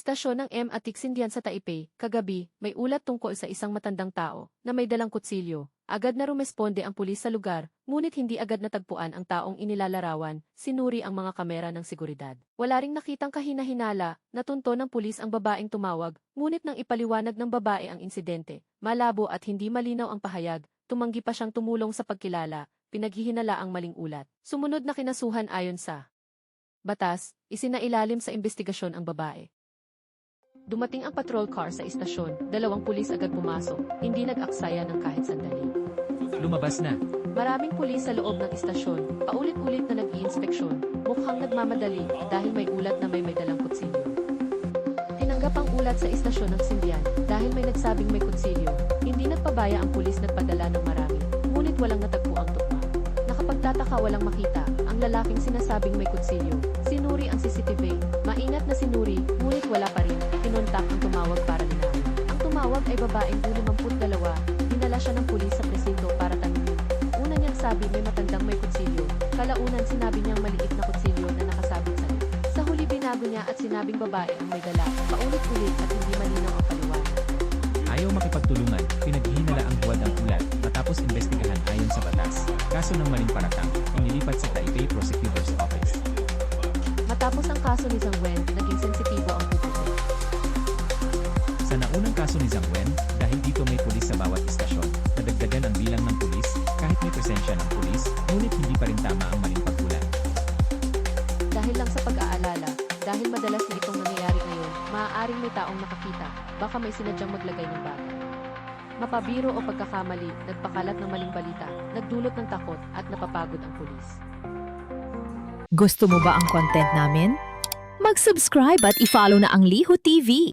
Istasyon ng MRT Xindian sa Taipei, kagabi, may ulat tungkol sa isang matandang tao na may dalang kutsilyo. Agad na rumesponde ang pulis sa lugar, ngunit hindi agad natagpuan ang taong inilalarawan, sinuri ang mga kamera ng seguridad. Wala ring nakitang kahina-hinala, natunto ng pulis ang babaeng tumawag, ngunit nang ipaliwanag ng babae ang insidente, malabo at hindi malinaw ang pahayag, tumanggi pa siyang tumulong sa pagkilala, pinaghihinala ang maling ulat. Sumunod na kinasuhan ayon sa batas, isinailalim sa investigasyon ang babae. Dumating ang patrol car sa istasyon, 2 pulis agad pumasok, hindi nag-aksaya ng kahit sandali. Lumabas na. Maraming pulis sa loob ng istasyon, paulit-ulit na nag-iinspeksyon, mukhang nagmamadali dahil may ulat na may dalang kutsilyo. Tinanggap ang ulat sa istasyon ng Xindian dahil may nagsabing may kutsilyo, hindi nagpabaya ang pulis nagpadala ng marami, ngunit walang natagpuang tugma. Nakapagtataka walang makita, ang lalaking sinasabing may kutsilyo, sinuri ang CCTV, maingat na sinuri, ngunit wala pa rin, kinontak ang tumawag para linawin. Ang tumawag ay babaeng 52, dinala siya ng pulis sa presinto para tanungin. Una niyang sabi may matandang may kutsilyo, kalaunan sinabi niyang maliit na kutsilyo na nakasabit sa loob. Sa huli binago niya at sinabing babae ang may dala, paulit-ulit at hindi malinaw ang paliwanag. Ayaw makipagtulungan, pinaghihinala ang buwad ang ulat, matapos investigahan ayon sa batas. Kaso ng maling paratang, inilipat sa Taipei Prosecutor's Office. Matapos ang kaso ni Zhang Wen, naging sensitibo ang publiko. Sa naunang kaso ni Zhang Wen, dahil dito may pulis sa bawat istasyon, nadagdagan ang bilang ng pulis, kahit may presensya ng pulis, ngunit hindi pa rin tama ang maling pagkulat. Dahil lang sa pag-aalala, dahil madalas na itong nangyayari ngayon, maaaring may taong nakakita, baka may sinadyang maglagay ng bagay. Mapabiro o pagkakamali, nagpakalat ng maling balita, nagdulot ng takot at napapagod ang pulis. Gusto mo ba ang content namin? Mag-subscribe at i-follow na ang Liho TV.